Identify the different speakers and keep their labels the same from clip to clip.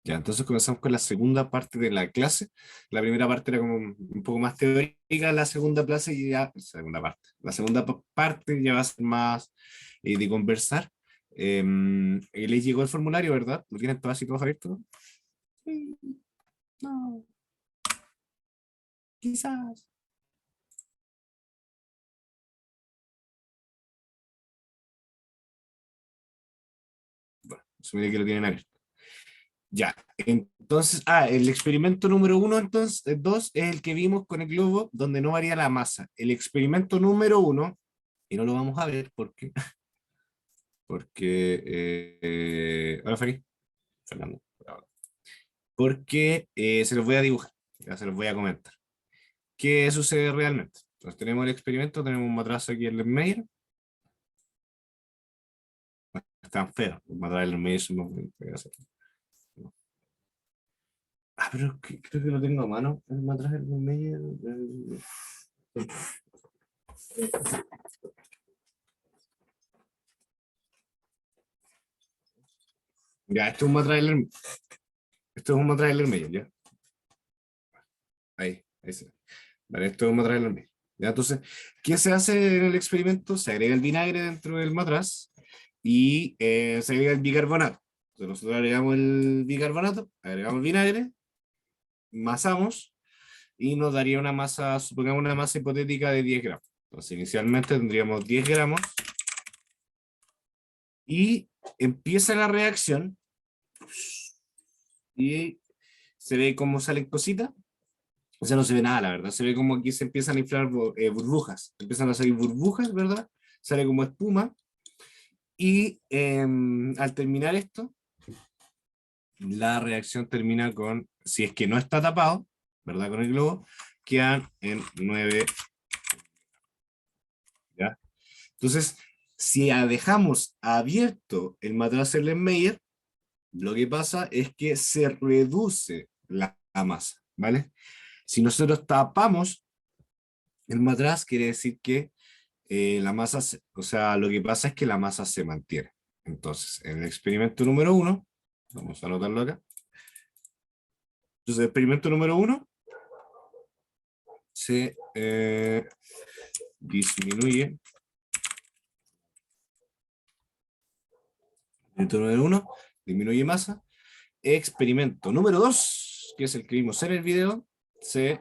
Speaker 1: Ya, entonces comenzamos con la segunda parte de la clase. La primera parte era como un poco más teórica, la segunda clase ya, segunda parte. La segunda parte ya va a ser más de conversar. Les llegó el formulario, ¿verdad? ¿Lo tienen todos así todos abiertos? Sí, no, quizás. Bueno, asumiré que lo tienen abierto. Ya, entonces, el experimento número uno, entonces, dos, es el que vimos con el globo, donde no varía la masa. El experimento número uno, y no lo vamos a ver porque, hola Fernando, porque se los voy a dibujar, ya se los voy a comentar. ¿Qué sucede realmente? Entonces tenemos el experimento, tenemos un matrazo aquí en el Meyer, están feos, los matraces en el Meyer son pero creo que lo tengo a mano, el matrazo en el Meyer. Ya, esto es un matrazo, esto es un matrazo Meyer, ya. Ahí se ve. Vale, esto es un matrazo Meyer. Ya, entonces, ¿qué se hace en el experimento? Se agrega el vinagre dentro del matraz y se agrega el bicarbonato. Entonces nosotros agregamos el bicarbonato, agregamos el vinagre, masamos y nos daría una masa, supongamos una masa hipotética de 10 gramos. Entonces inicialmente tendríamos 10 gramos y empieza la reacción y se ve cómo salen cositas. O sea, no se ve nada, la verdad. Se ve como aquí se empiezan a inflar burbujas. Empiezan a salir burbujas, ¿verdad? Sale como espuma. Y al terminar esto, la reacción termina con, si es que no está tapado, ¿verdad? Con el globo, quedan en 9. ¿Ya? Entonces, si dejamos abierto el matraz Erlenmeyer, lo que pasa es que se reduce la masa, ¿vale? Si nosotros tapamos el matraz, quiere decir que la masa, o sea, lo que pasa es que la masa se mantiene. Entonces, en el experimento número uno, vamos a anotarlo acá. Entonces, el experimento número uno se disminuye. Experimento número uno, disminuye masa. Experimento número 2, que es el que vimos en el video, se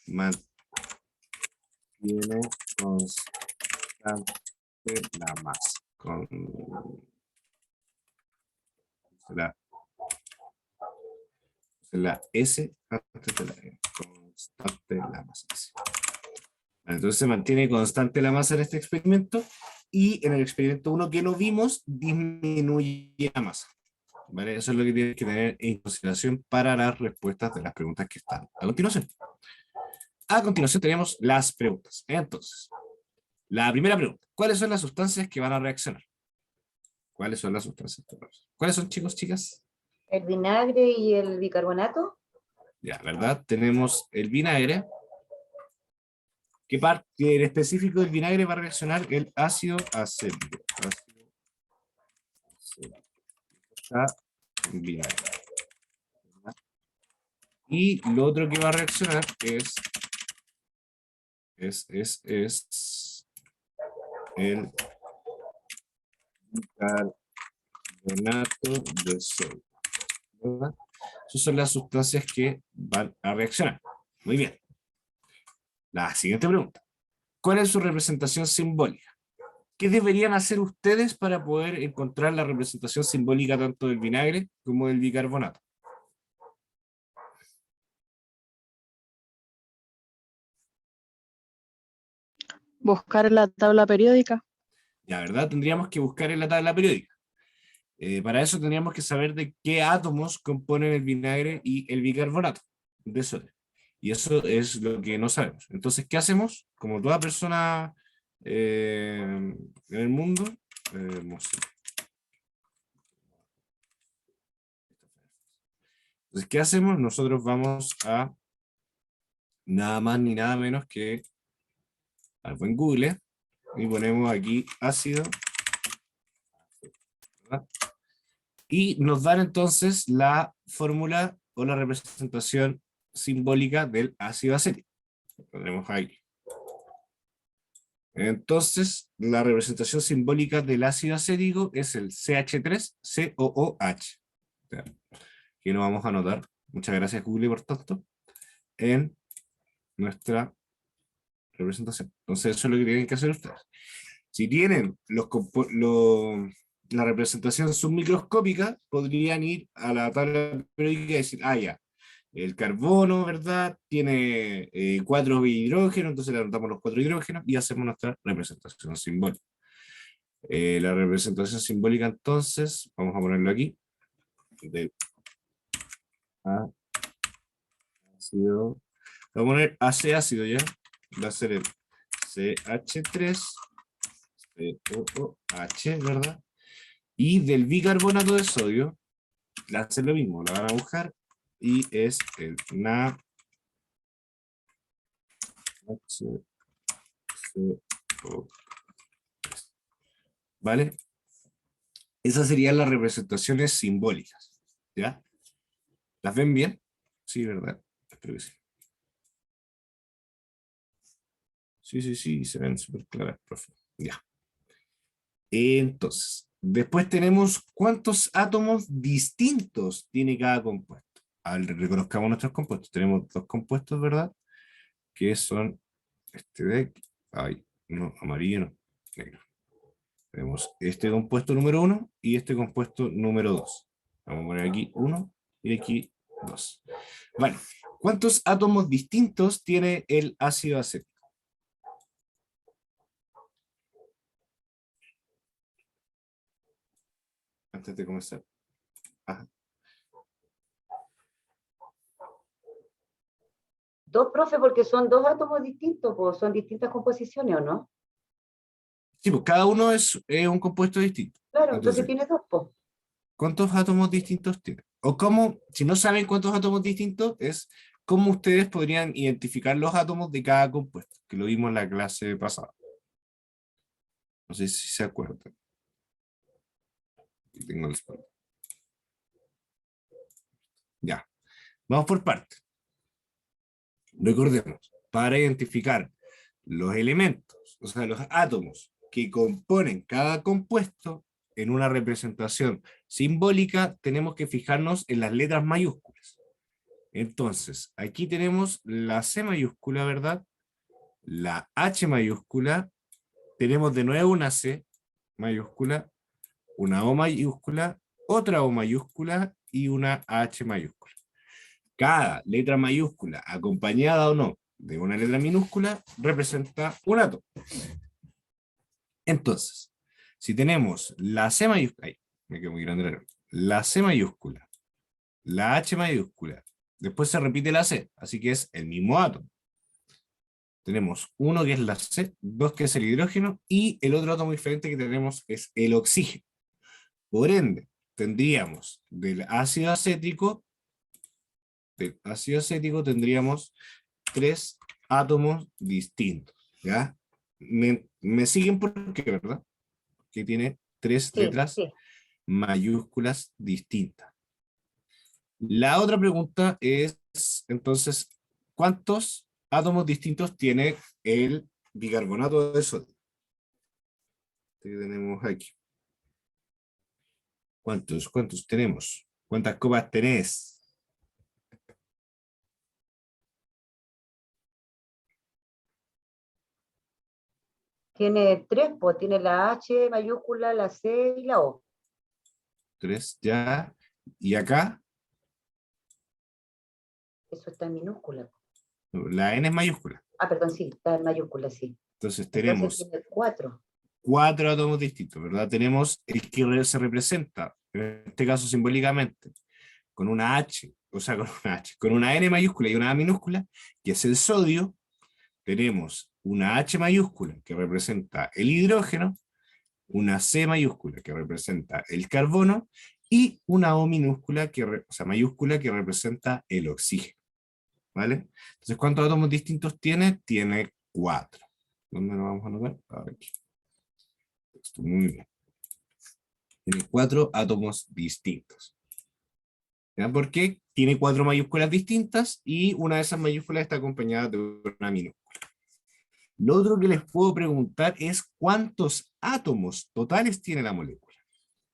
Speaker 1: mantiene constante la masa. Con la S antes de la E. Constante la masa. Entonces se mantiene constante la masa en este experimento y en el experimento 1 que no vimos disminuye la masa. ¿Vale? Eso es lo que tienes que tener en consideración para las respuestas de las preguntas que están a continuación. A continuación tenemos las preguntas. Entonces, la primera pregunta. ¿Cuáles son las sustancias que van a reaccionar? ¿Cuáles son las sustancias? ¿Cuáles son, chicos, chicas?
Speaker 2: El vinagre y el bicarbonato.
Speaker 1: Ya, ¿verdad? Tenemos el vinagre. ¿Qué parte en específico del vinagre va a reaccionar? El ácido acético. Vinagre. Y lo otro que va a reaccionar es el bicarbonato de sodio. ¿Verdad? Esas son las sustancias que van a reaccionar. Muy bien. La siguiente pregunta. ¿Cuál es su representación simbólica? ¿Qué deberían hacer ustedes para poder encontrar la representación simbólica tanto del vinagre como del bicarbonato?
Speaker 3: Buscar la tabla periódica.
Speaker 1: La verdad, tendríamos que buscar en la tabla periódica. Para eso tendríamos que saber de qué átomos componen el vinagre y el bicarbonato de sodio. Y eso es lo que no sabemos. Entonces, ¿qué hacemos? Como toda persona en el mundo, entonces, ¿qué hacemos? Nosotros vamos a nada más ni nada menos que algo en Google y ponemos aquí ácido, ¿verdad? Y nos dan entonces la fórmula o la representación simbólica del ácido acético. Lo tenemos aquí. Entonces, la representación simbólica del ácido acético es el CH3COOH. Aquí lo vamos a anotar. Muchas gracias, Google, por tanto, en nuestra representación. Entonces, eso es lo que tienen que hacer ustedes. Si tienen la representación submicroscópica, podrían ir a la tabla periódica y decir, ah, ya, el carbono, ¿verdad? Tiene 4 hidrógenos, entonces le anotamos los 4 hidrógenos y hacemos nuestra representación simbólica. La representación simbólica, entonces, vamos a ponerlo aquí, de ácido, vamos a poner AC ácido ya, va a ser el CH3COOH, ¿verdad? Y del bicarbonato de sodio, le hacen lo mismo, la van a buscar, y es el NaHCO. ¿Vale? Esas serían las representaciones simbólicas, ¿ya? ¿Las ven bien? Sí, ¿verdad? Espero que sí. Sí, se ven súper claras, profe. Ya. Entonces, después tenemos cuántos átomos distintos tiene cada compuesto. Reconozcamos nuestros compuestos. Tenemos 2 compuestos, ¿verdad? Que son este de aquí. Ay, no, amarillo no, negro. Tenemos este compuesto número 1 y este compuesto número 2. Vamos a poner aquí 1 y aquí 2. Vale. ¿Cuántos átomos distintos tiene el ácido acético? Antes de comenzar. Ajá.
Speaker 2: 2, profe, porque son 2 átomos distintos, pues son distintas composiciones, ¿o no?
Speaker 1: Sí, pues cada uno es un compuesto distinto.
Speaker 2: Claro, entonces
Speaker 1: Entonces,
Speaker 2: tiene 2, pues.
Speaker 1: ¿cuántos átomos distintos tiene? O cómo, si no saben cuántos átomos distintos, es cómo ustedes podrían identificar los átomos de cada compuesto, que lo vimos en la clase pasada. No sé si se acuerdan. Aquí tengo el spoiler. Ya, vamos por partes. Recordemos, para identificar los elementos, o sea, los átomos que componen cada compuesto en una representación simbólica, tenemos que fijarnos en las letras mayúsculas. Entonces, aquí tenemos la C mayúscula, ¿verdad? La H mayúscula, tenemos de nuevo una C mayúscula, una O mayúscula, otra O mayúscula y una H mayúscula. Cada letra mayúscula, acompañada o no de una letra minúscula, representa un átomo. Entonces, si tenemos la C mayúscula, ay, me quedo muy grande la C mayúscula, la H mayúscula, después se repite la C, así que es el mismo átomo. Tenemos uno que es la C, 2 que es el hidrógeno, y el otro átomo diferente que tenemos es el oxígeno. Por ende, tendríamos del ácido acético tendríamos 3 átomos distintos, ¿ya? Me siguen porque, ¿verdad? Que tiene 3
Speaker 2: Sí,
Speaker 1: letras
Speaker 2: sí.
Speaker 1: mayúsculas distintas. La otra pregunta es, entonces, ¿cuántos átomos distintos tiene el bicarbonato de sodio? Que tenemos aquí. ¿Cuántos tenemos? ¿Cuántas copas tenés?
Speaker 2: Tiene 3, pues tiene la H mayúscula, la C y la O.
Speaker 1: 3 ya. ¿Y acá?
Speaker 2: Eso está en minúscula.
Speaker 1: La N es mayúscula.
Speaker 2: Ah, perdón, sí, está en mayúscula, sí.
Speaker 1: Entonces
Speaker 2: Entonces
Speaker 1: tenemos
Speaker 2: tiene 4.
Speaker 1: 4 átomos distintos, ¿verdad? Tenemos el que se representa, en este caso simbólicamente, con una H, o sea, con una H, con una N mayúscula y una A minúscula, que es el sodio. Tenemos una H mayúscula que representa el hidrógeno, una C mayúscula que representa el carbono y una O minúscula, o sea, mayúscula que representa el oxígeno. ¿Vale? Entonces, ¿cuántos átomos distintos tiene? Tiene 4. ¿Dónde lo vamos a anotar? Aquí. Esto, muy bien. Tiene 4 átomos distintos. ¿Ya? Porque tiene 4 mayúsculas distintas y una de esas mayúsculas está acompañada de una minúscula. Lo otro que les puedo preguntar es cuántos átomos totales tiene la molécula.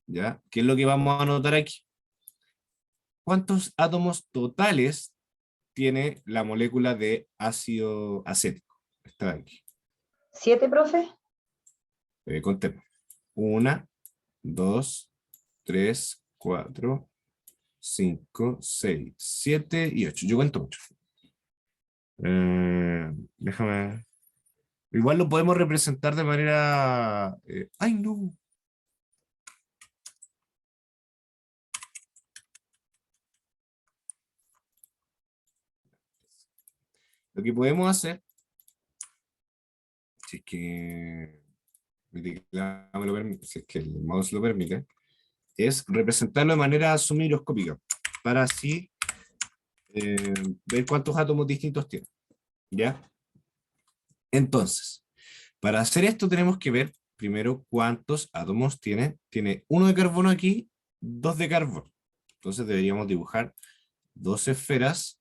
Speaker 1: ¿Ya? ¿Qué es lo que vamos a anotar aquí? ¿Cuántos átomos totales tiene la molécula de ácido acético? Está aquí.
Speaker 2: 7, profe.
Speaker 1: Contemos. 1, 2, 3, 4, 5, 6, 7 y 8. Yo cuento 8. Déjame. Igual lo podemos representar de manera. ¡Ay, no! Lo que podemos hacer, si es que mi teclado me lo permite, si es que el mouse lo permite, es representarlo de manera submicroscópica, para así ver cuántos átomos distintos tiene. ¿Ya? Entonces, para hacer esto tenemos que ver primero cuántos átomos tiene. Tiene 1 de carbono aquí, 2 de carbono. Entonces deberíamos dibujar 2 esferas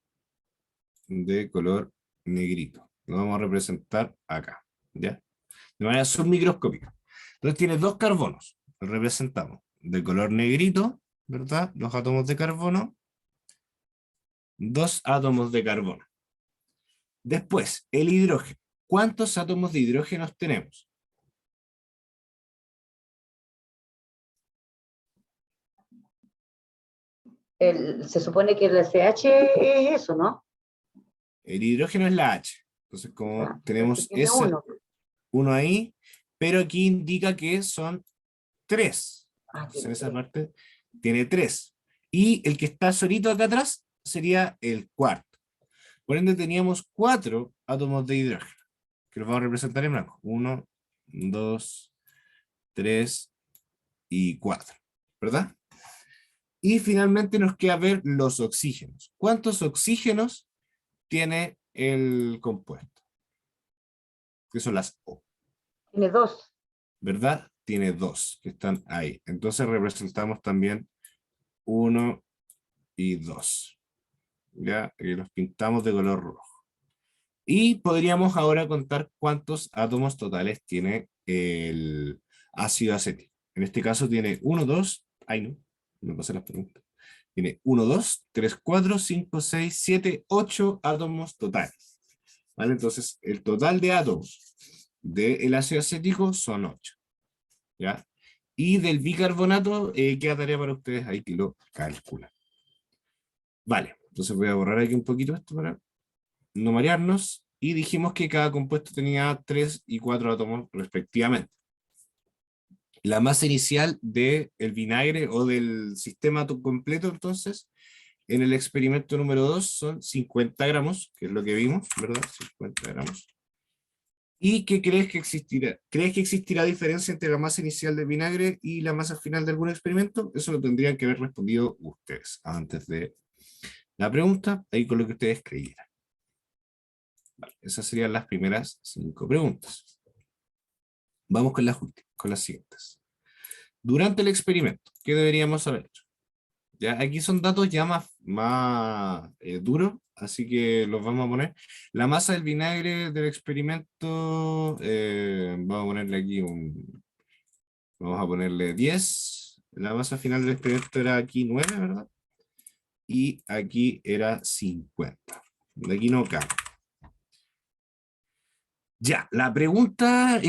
Speaker 1: de color negrito. Lo vamos a representar acá, ¿ya? De manera submicroscópica. Entonces tiene 2 carbonos. Lo representamos de color negrito, ¿verdad? Los átomos de carbono. 2 átomos de carbono. Después, el hidrógeno. ¿Cuántos átomos de hidrógeno tenemos?
Speaker 2: Se supone que el SH es eso, ¿no?
Speaker 1: El hidrógeno es la H. Entonces, como
Speaker 2: Entonces
Speaker 1: tenemos
Speaker 2: tiene
Speaker 1: ese
Speaker 2: 1.
Speaker 1: uno ahí, pero aquí indica que son 3. Entonces, en
Speaker 2: Tiene
Speaker 1: esa
Speaker 2: 3.
Speaker 1: parte tiene 3. Y el que está solito acá atrás sería el cuarto. Por ende, teníamos 4 átomos de hidrógeno, que los vamos a representar en blanco. 1, 2, 3 y 4. ¿Verdad? Y finalmente nos queda ver los oxígenos. ¿Cuántos oxígenos tiene el compuesto? Que son las O.
Speaker 2: Tiene 2.
Speaker 1: ¿Verdad? Tiene 2 que están ahí. Entonces representamos también 1 y 2. ¿Ya? Y los pintamos de color rojo. Y podríamos ahora contar cuántos átomos totales tiene el ácido acético. En este caso tiene 1, 2, ay no, me pasé las preguntas. Tiene 1, 2, 3, 4, 5, 6, 7, 8 átomos totales. ¿Vale? Entonces, el total de átomos del ácido acético son 8. ¿Ya? Y del bicarbonato, queda tarea para ustedes ahí que lo calculan. Vale, entonces voy a borrar aquí un poquito esto para no marearnos. Y dijimos que cada compuesto tenía 3 y 4 átomos respectivamente. La masa inicial del vinagre o del sistema completo, entonces, en el experimento número 2 son 50 gramos, que es lo que vimos, ¿verdad? 50 gramos. ¿Y qué crees que existirá? ¿Crees que existirá diferencia entre la masa inicial del vinagre y la masa final de algún experimento? Eso lo tendrían que haber respondido ustedes antes de la pregunta, ahí con lo que ustedes creyeran. Vale, esas serían las primeras 5 preguntas. Vamos con las siguientes. Durante el experimento, ¿qué deberíamos haber hecho? Ya, aquí son datos ya más duros, así que los vamos a poner. La masa del vinagre del experimento, vamos a ponerle aquí vamos a ponerle 10. La masa final del experimento era aquí 9, ¿verdad? Y aquí era 50. De aquí no cabe. Ya, la pregunta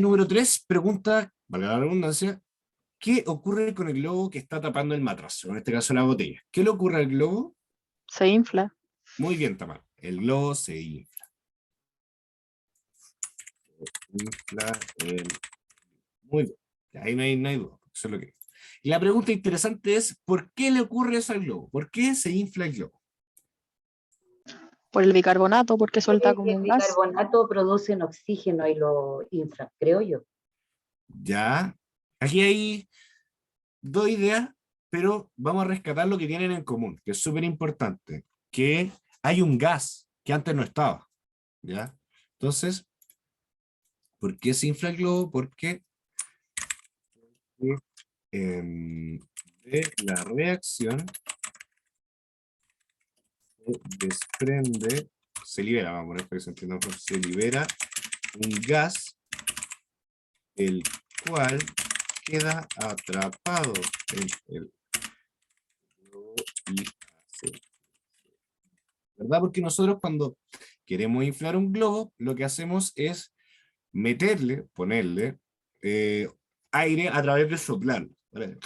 Speaker 1: número 3, pregunta, valga la redundancia, ¿qué ocurre con el globo que está tapando el matrazo? En este caso la botella. ¿Qué le ocurre al globo?
Speaker 3: Se infla.
Speaker 1: Muy bien, Tamar. El globo se infla. Muy bien. Ahí no hay duda. Eso es lo que es. Y la pregunta interesante es, ¿por qué le ocurre eso al globo? ¿Por qué se infla el globo?
Speaker 3: Por el bicarbonato, porque suelta
Speaker 2: Que
Speaker 3: como
Speaker 2: el
Speaker 3: un gas.
Speaker 2: bicarbonato produce oxígeno y lo infla, creo yo.
Speaker 1: Ya. Aquí hay 2 ideas, pero vamos a rescatar lo que tienen en común, que es súper importante, que hay un gas que antes no estaba. ¿Ya? Entonces, ¿por qué se infla el globo? Porque de la reacción se desprende, se libera, vamos a poner para que se entienda mejor, se libera un gas el cual queda atrapado en el globo y hace, ¿verdad? Porque nosotros cuando queremos inflar un globo, lo que hacemos es meterle, ponerle aire a través de soplarlo, ¿vale?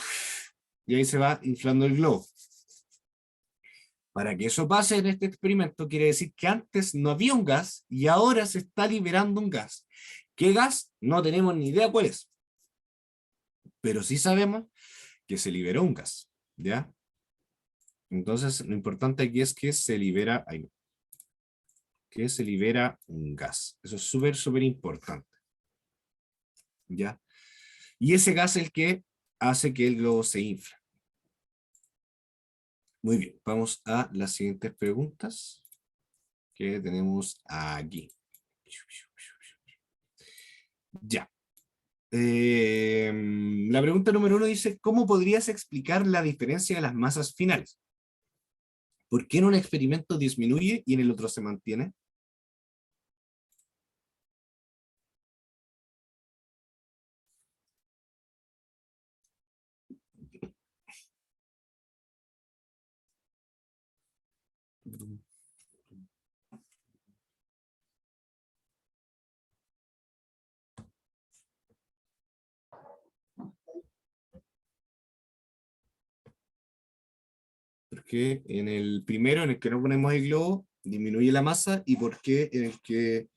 Speaker 1: Y ahí se va inflando el globo. Para que eso pase en este experimento, quiere decir que antes no había un gas y ahora se está liberando un gas. ¿Qué gas? No tenemos ni idea cuál es. Pero sí sabemos que se liberó un gas, ¿ya? Entonces, lo importante aquí es que se libera, que se libera un gas. Eso es súper, súper importante, ¿ya? Y ese gas es el que hace que el globo se infle. Muy bien, vamos a las siguientes preguntas que tenemos aquí. Ya. La pregunta número 1 dice, ¿cómo podrías explicar la diferencia de las masas finales? ¿Por qué en un experimento disminuye y en el otro se mantiene? Porque en el primero, en el que no ponemos el globo, disminuye la masa, y porque en el que,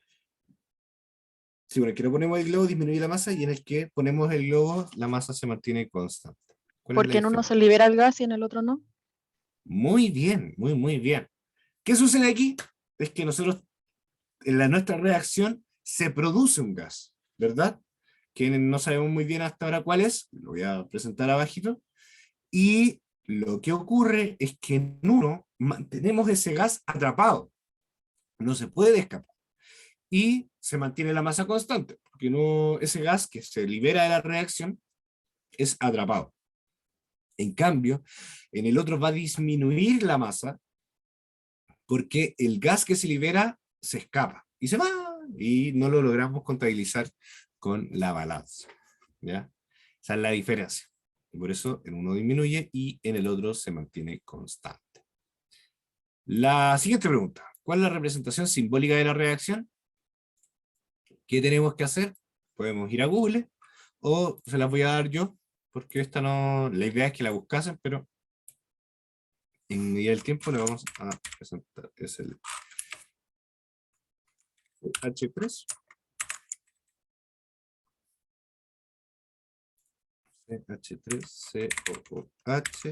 Speaker 1: sí, en el que no ponemos el globo disminuye la masa, y en el que ponemos el globo la masa se mantiene constante. ¿Cuál es la
Speaker 3: Porque en uno se
Speaker 1: diferencia?
Speaker 3: libera el gas y en el otro no.
Speaker 1: Muy bien, muy, muy bien. ¿Qué sucede aquí? Es que nosotros, en nuestra reacción, se produce un gas, ¿verdad? Que no sabemos muy bien hasta ahora cuál es, lo voy a presentar abajito, y lo que ocurre es que en uno mantenemos ese gas atrapado, no se puede escapar, y se mantiene la masa constante, porque no, ese gas que se libera de la reacción es atrapado. En cambio, en el otro va a disminuir la masa, porque el gas que se libera se escapa, y se va, y no lo logramos contabilizar con la balanza, ¿ya? Esa es la diferencia. Y por eso en uno disminuye y en el otro se mantiene constante. La siguiente pregunta. ¿Cuál es la representación simbólica de la reacción? ¿Qué tenemos que hacer? Podemos ir a Google o se las voy a dar yo, porque esta no, la idea es que la buscasen, pero en medida del tiempo le vamos a presentar. Es el H3. CH3COOH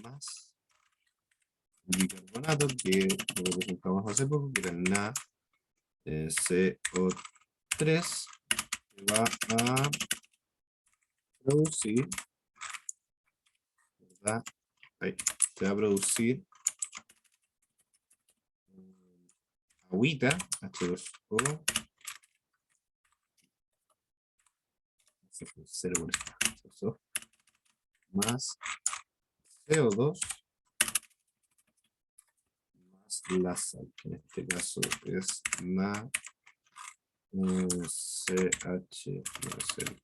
Speaker 1: más bicarbonato, que lo presentamos hace poco, que era el NaCO3, que va a producir, ¿verdad? Ahí, se va a producir agüita, H2O, 0 por esto, más CO2 más la sal, que en este caso es CH, no es el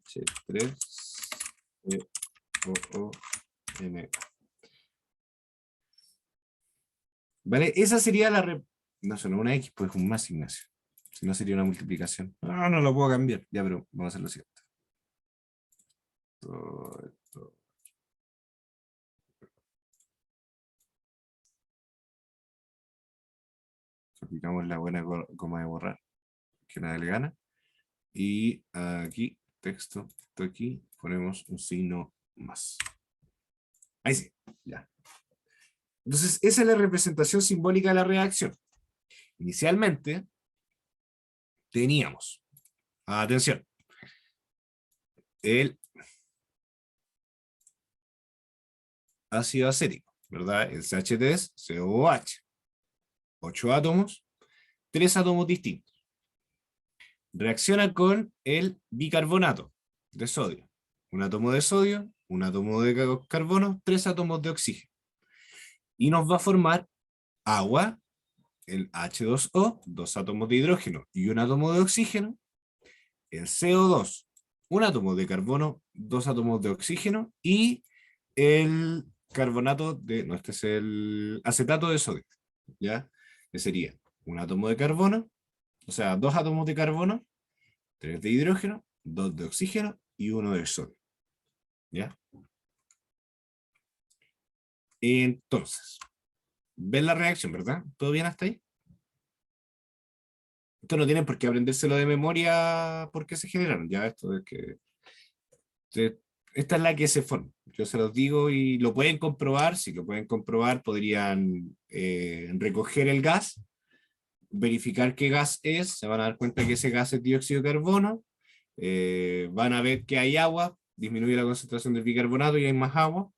Speaker 1: CH3COON. ¿Vale? Esa sería la... No, eso no es una X, pues es un más, Ignacio. Si no sería una multiplicación. No, no lo puedo cambiar. Ya, pero vamos a hacer lo siguiente. Todo esto. Aplicamos la buena goma de borrar, que nada le gana. Y aquí, texto, esto aquí, ponemos un signo más. Ahí sí, ya. Entonces, esa es la representación simbólica de la reacción. Inicialmente, teníamos, atención, el ácido acético, ¿verdad? El CH3COOH. 8 átomos, 3 átomos distintos. reacciona con el bicarbonato de sodio. Un átomo de sodio, un átomo de carbono, 3 átomos de oxígeno. Y nos va a formar agua, el H2O, 2 átomos de hidrógeno y un átomo de oxígeno, el CO2, un átomo de carbono, 2 átomos de oxígeno, y el carbonato de, no, este es el acetato de sodio, ¿ya? Que sería un átomo de carbono, o sea, 2 átomos de carbono, 3 de hidrógeno, 2 de oxígeno y 1 de sodio, ¿ya? Entonces, ¿ven la reacción, verdad? ¿Todo bien hasta ahí? Esto no tienen por qué aprendérselo de memoria porque se generaron, ya esto es que... Esta es la que se forma. Yo se los digo y lo pueden comprobar. Si lo pueden comprobar, podrían recoger el gas, verificar qué gas es, se van a dar cuenta que ese gas es dióxido de carbono, van a ver que hay agua, disminuye la concentración del bicarbonato y hay más agua,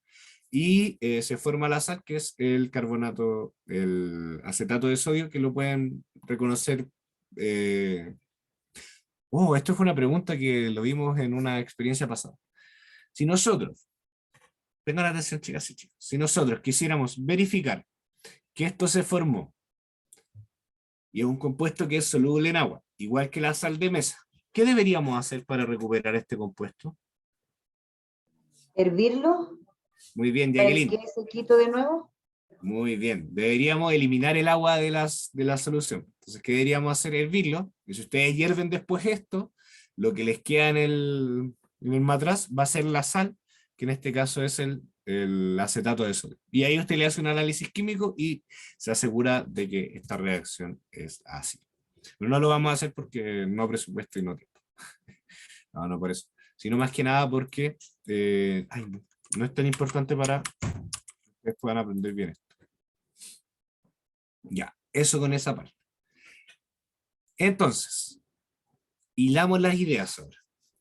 Speaker 1: y se forma la sal, que es el carbonato, el acetato de sodio, que lo pueden reconocer. Esto fue una pregunta que lo vimos en una experiencia pasada. Si nosotros, tengan atención chicas y chicos, si nosotros quisiéramos verificar que esto se formó y es un compuesto que es soluble en agua, igual que la sal de mesa, ¿qué deberíamos hacer para recuperar este compuesto?
Speaker 2: Hervirlo
Speaker 1: Muy bien,
Speaker 2: para
Speaker 1: Jacqueline.
Speaker 2: que se quito de nuevo.
Speaker 1: Muy bien. Deberíamos eliminar el agua de la solución. Entonces, ¿qué deberíamos hacer? Hervirlo. Y si ustedes hierven después esto, lo que les queda en el matraz va a ser la sal, que en este caso es el acetato de sodio. Y ahí usted le hace un análisis químico y se asegura de que esta reacción es así. Pero no lo vamos a hacer porque no hay presupuesto y no tiempo. No por eso. Sino más que nada porque no es tan importante para que ustedes puedan aprender bien esto. Ya, eso con esa parte. Entonces, hilamos las ideas ahora.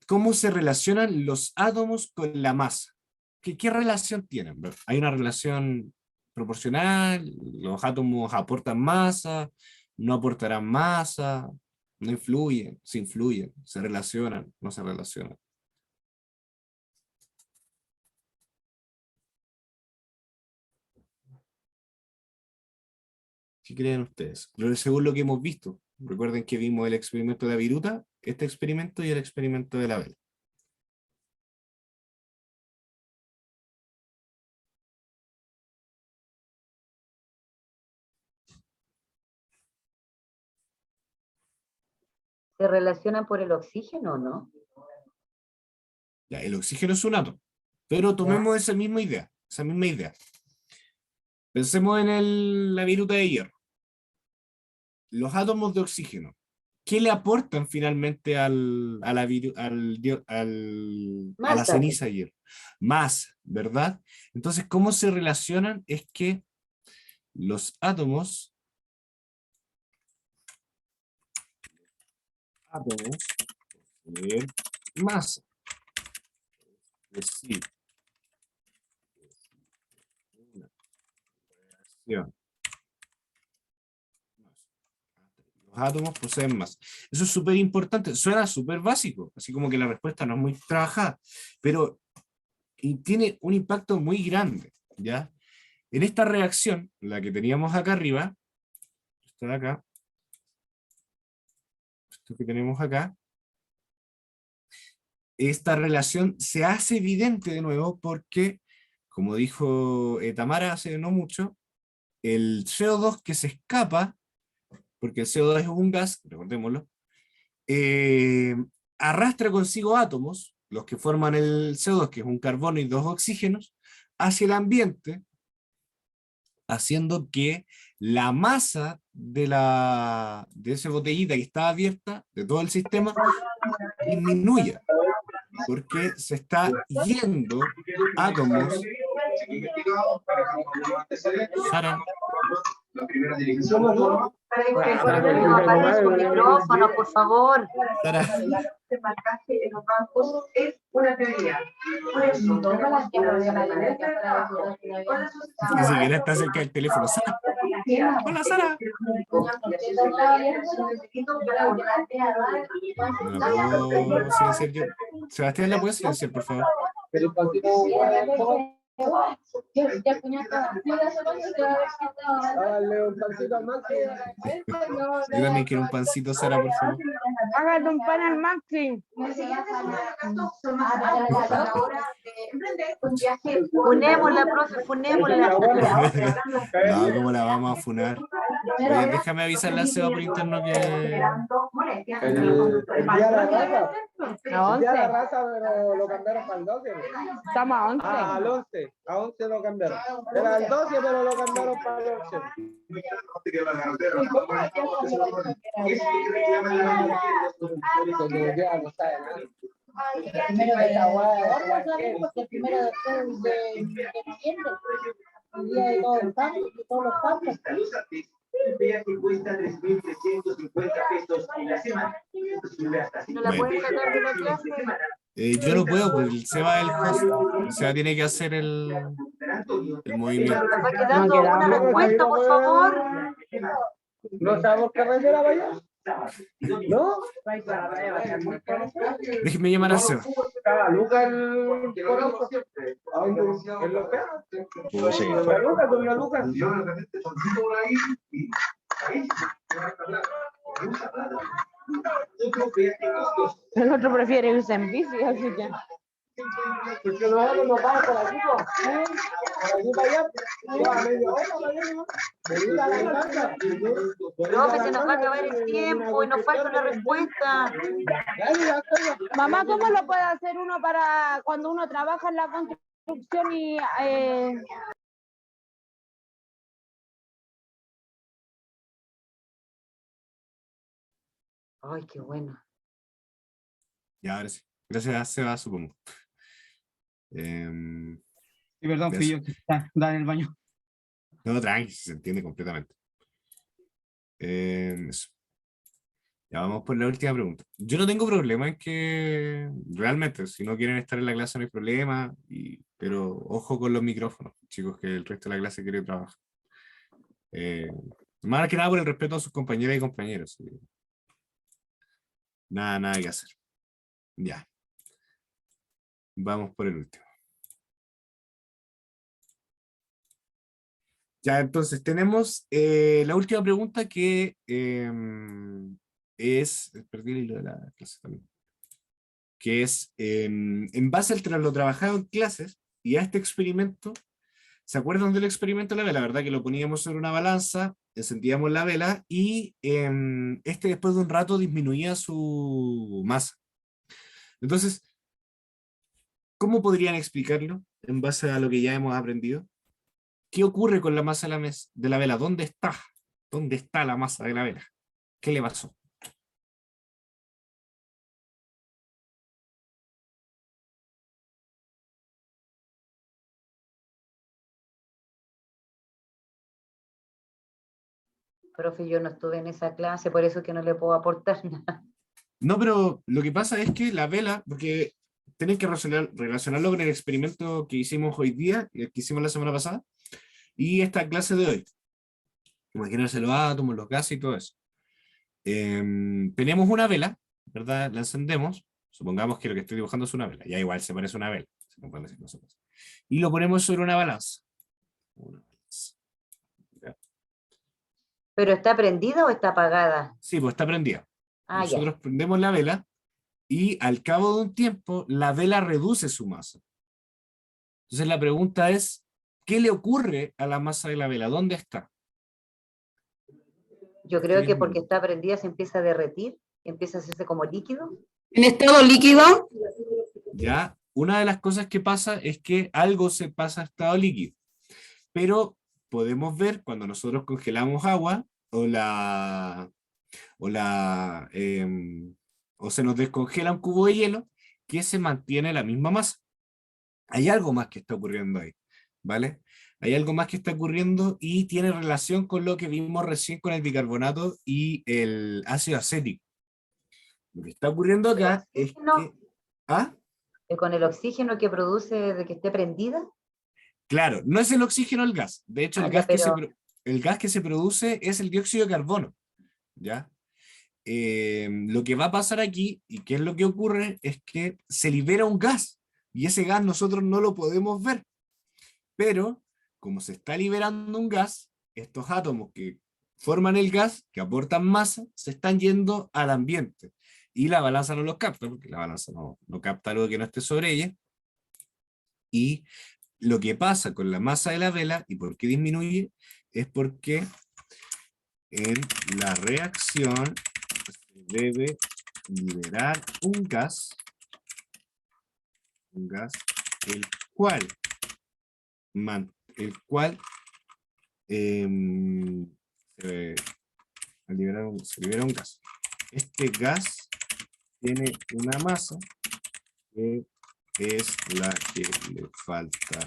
Speaker 1: ¿Cómo se relacionan los átomos con la masa? ¿Qué relación tienen? ¿Hay una relación proporcional? ¿Los átomos aportan masa? ¿No aportarán masa? ¿No influyen? ¿Se influyen? ¿Se relacionan? ¿No se relacionan? ¿Qué creen ustedes? Según lo que hemos visto, recuerden que vimos el experimento de la viruta, este experimento y el experimento de la vela.
Speaker 2: ¿Se relacionan por el oxígeno o no?
Speaker 1: Ya, el oxígeno es un átomo, pero tomemos esa misma idea, Pensemos en la viruta de hierro. Los átomos de oxígeno, ¿qué le aportan finalmente a la
Speaker 2: Masa.
Speaker 1: ceniza de hierro? Más, ¿verdad? Entonces, ¿cómo se relacionan? Es que los átomos poseen masa. Es decir, una reacción. Los átomos poseen masa. Eso es súper importante, suena súper básico, así como que la respuesta no es muy trabajada, pero tiene un impacto muy grande, ¿ya? En esta reacción, la que teníamos acá arriba, esta de acá, esto que tenemos acá, esta relación se hace evidente de nuevo porque, como dijo Tamara hace no mucho, el CO2 que se escapa, porque el CO2 es un gas, recordémoslo, arrastra consigo átomos, los que forman el CO2, que es un carbono y 2 oxígenos, hacia el ambiente, haciendo que la masa de esa botellita que está abierta, de todo el sistema, disminuya, porque se está yendo átomos. Sara,
Speaker 2: Apaguen su micrófono, por favor.
Speaker 1: Sara,
Speaker 4: Este marcaje en los bancos es una teoría. Por eso, todas las que no se permanecen en el trabajo, con la
Speaker 1: ni siquiera está cerca del teléfono. Sara, hola Sara. No la puedo silenciar yo. Sebastián, ¿la puedes silenciar, por favor?
Speaker 5: Dale un pancito al Maxi.
Speaker 1: Yo también quiero un pancito, Sara, por favor.
Speaker 6: Hágale un pan al Maxi.
Speaker 2: Funémosla, profe, funémosla.
Speaker 1: No, ¿cómo la vamos a funar? Oye, déjame avisarle a Seba por interno que...
Speaker 5: El día de la raza.
Speaker 6: A
Speaker 5: El día de la
Speaker 6: 11.
Speaker 5: raza, pero lo cambiaron para el 12.
Speaker 6: Estamos a 11.
Speaker 5: Ah, al 11. A 11 lo cambiaron. Era el 12, pero lo cambiaron para el 11.
Speaker 7: Primero de el primero de noviembre, el día de todos los campos, de todos los campos.
Speaker 4: El viaje cuesta 3.350 pesos en la semana.
Speaker 2: ¿No la pueden sacar de la clase?
Speaker 1: Yo no puedo, pues el Seba es el host. El Seba tiene que hacer el movimiento.
Speaker 2: ¿Nos va quedando una respuesta, por favor?
Speaker 5: ¿No sabemos qué rellena vaya? ¿No?
Speaker 1: Déjenme llamar a Seba.
Speaker 5: Estaba Lucas el conozco siempre. ¿En los peos?
Speaker 1: Puedo seguir.
Speaker 5: Lucas, doña Lucas.
Speaker 6: El otro prefiere irse en bici, así que.
Speaker 5: Porque nosotros nos vamos por aquí, por aquí para allá. Ya, media hora para allá, ¿no? Venir a la casa.
Speaker 2: Profe, se nos va a acabar el tiempo y nos falta una respuesta.
Speaker 6: Mamá, ¿cómo lo puede hacer uno para cuando uno trabaja en la construcción y
Speaker 2: Ay, qué bueno.
Speaker 1: Ya, ahora sí. Gracias a Seba, supongo.
Speaker 8: Sí, perdón, fui yo que estaba en el baño.
Speaker 1: No, tranqui, se entiende completamente. Eso. Ya vamos por la última pregunta. Yo no tengo problema en que realmente, si no quieren estar en la clase no hay problema, pero ojo con los micrófonos, chicos, que el resto de la clase quiere trabajar. Más que nada por el respeto a sus compañeras y compañeros. Nada que hacer. Ya. Vamos por el último. Ya, entonces tenemos la última pregunta que es, perdí el hilo de la clase también, que es, en base al lo trabajado en clases y a este experimento, ¿se acuerdan del experimento de la vela? La verdad que lo poníamos sobre una balanza, encendíamos la vela y este después de un rato disminuía su masa. Entonces, ¿cómo podrían explicarlo en base a lo que ya hemos aprendido? ¿Qué ocurre con la masa de la vela? ¿Dónde está? ¿Dónde está la masa de la vela? ¿Qué le pasó?
Speaker 2: Profe, yo no estuve en esa clase, por eso que no le puedo aportar nada.
Speaker 1: No, pero lo que pasa es que la vela, porque tienen que relacionarlo con el experimento que hicimos hoy día, que hicimos la semana pasada, y esta clase de hoy. Imaginarse los átomos, los gases y todo eso. Tenemos una vela, ¿verdad? La encendemos, supongamos que lo que estoy dibujando es una vela, ya igual se parece a una vela, y lo ponemos sobre una balanza.
Speaker 2: ¿Pero está prendida o está apagada?
Speaker 1: Sí, pues está prendida.
Speaker 2: Ah,
Speaker 1: Nosotros prendemos la vela y al cabo de un tiempo la vela reduce su masa. Entonces la pregunta es, ¿qué le ocurre a la masa de la vela? ¿Dónde está?
Speaker 2: Yo creo que porque está prendida se empieza a derretir, empieza a hacerse como líquido.
Speaker 6: en estado líquido?
Speaker 1: Ya, una de las cosas que pasa es que algo se pasa a estado líquido, pero podemos ver cuando nosotros congelamos agua o se nos descongela un cubo de hielo que se mantiene la misma masa. Hay algo más que está ocurriendo ahí, ¿vale? Hay algo más que está ocurriendo y tiene relación con lo que vimos recién con el bicarbonato y el ácido acético. Lo que está ocurriendo acá es que... ¿Ah?
Speaker 2: Con el oxígeno que produce de que esté prendida.
Speaker 1: Claro, no es el oxígeno el gas. De hecho, el
Speaker 2: Ya,
Speaker 1: gas, el gas que se produce es el dióxido de carbono. ¿Ya? Lo que va a pasar aquí, y qué es lo que ocurre, es que se libera un gas, y ese gas nosotros no lo podemos ver. Pero, como se está liberando un gas, estos átomos que forman el gas, que aportan masa, se están yendo al ambiente. Y la balanza no los capta, porque la balanza no capta algo que no esté sobre ella. Y lo que pasa con la masa de la vela, y por qué disminuye, es porque en la reacción se debe liberar un gas, el cual se libera un gas. Este gas tiene una masa que es la que le falta,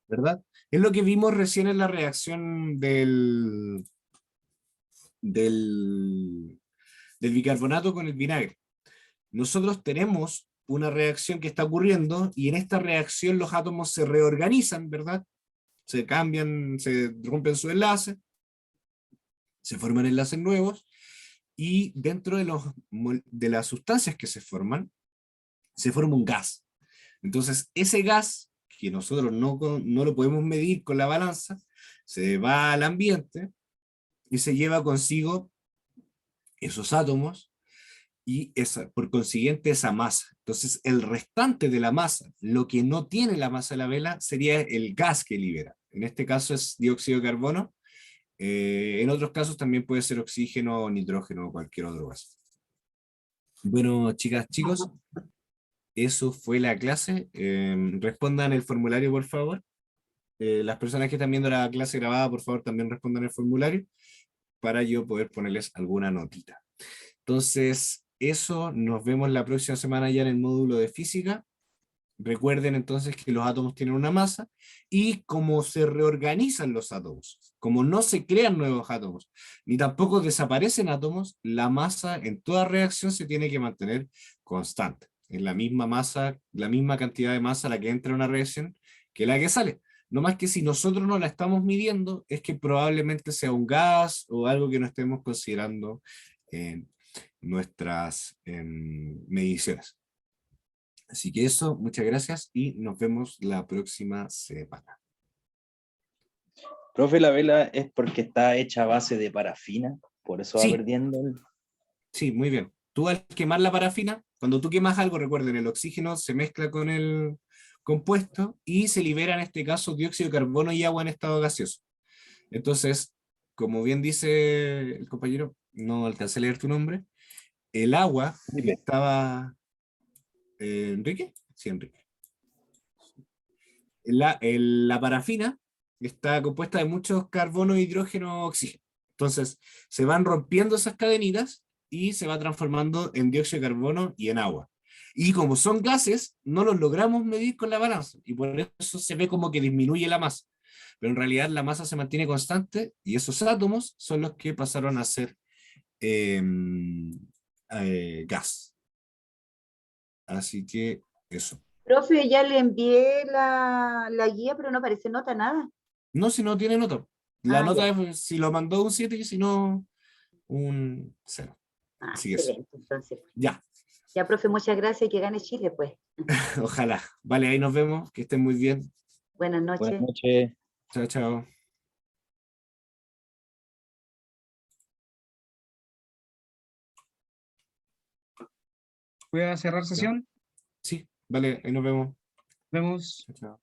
Speaker 1: ¿verdad? Es lo que vimos recién en la reacción del bicarbonato con el vinagre. Nosotros tenemos una reacción que está ocurriendo y en esta reacción los átomos se reorganizan, ¿verdad? Se cambian, se rompen su enlace, se forman enlaces nuevos y dentro de las sustancias que se forma un gas. Entonces ese gas, que nosotros no lo podemos medir con la balanza, se va al ambiente y se lleva consigo esos átomos y por consiguiente esa masa. Entonces el restante de la masa, lo que no tiene la masa de la vela, sería el gas que libera. En este caso es dióxido de carbono. En otros casos también puede ser oxígeno, nitrógeno o cualquier otro gas. Bueno, chicas, chicos, eso fue la clase. Respondan el formulario, por favor. Las personas que están viendo la clase grabada, por favor, también respondan el formulario para yo poder ponerles alguna notita. Entonces, eso, nos vemos la próxima semana ya en el módulo de física. Recuerden entonces que los átomos tienen una masa y cómo se reorganizan los átomos, como no se crean nuevos átomos, ni tampoco desaparecen átomos, la masa en toda reacción se tiene que mantener constante. Es la misma masa, la misma cantidad de masa la que entra en una reacción que la que sale. No más que si nosotros no la estamos midiendo, es que probablemente sea un gas o algo que no estemos considerando en nuestras mediciones. Así que eso, muchas gracias y nos vemos la próxima semana.
Speaker 9: Profe, la vela es porque está hecha a base de parafina, por eso va
Speaker 1: Sí.
Speaker 9: perdiendo.
Speaker 1: Sí, muy bien. Tú al quemar la parafina, cuando tú quemas algo, recuerden, el oxígeno se mezcla con el compuesto y se libera en este caso dióxido de carbono y agua en estado gaseoso. Entonces, como bien dice el compañero, no alcancé a leer tu nombre, el agua que estaba... ¿Enrique? Sí, Enrique. La parafina está compuesta de muchos carbono, hidrógeno, oxígeno. Entonces, se van rompiendo esas cadenitas y se va transformando en dióxido de carbono y en agua. Y como son gases, no los logramos medir con la balanza, y por eso se ve como que disminuye la masa. Pero en realidad la masa se mantiene constante, y esos átomos son los que pasaron a ser gas. Así que eso.
Speaker 2: Profe, ya le envié la guía, pero no aparece nota, nada.
Speaker 1: No, si no tiene nota. La nota
Speaker 2: Ya.
Speaker 1: es si lo mandó un 7 y si no, un 0. Así que eso.
Speaker 2: Excelente, entonces.
Speaker 1: Ya.
Speaker 2: Ya, profe, muchas gracias y que gane Chile, pues.
Speaker 1: Ojalá. Vale, ahí nos vemos. Que estén muy bien.
Speaker 2: Buenas noches.
Speaker 9: Buenas noches.
Speaker 1: Chao, chao.
Speaker 8: ¿Voy a cerrar sesión?
Speaker 1: Sí, vale, ahí nos vemos.
Speaker 8: Vemos.
Speaker 1: Chao, chao.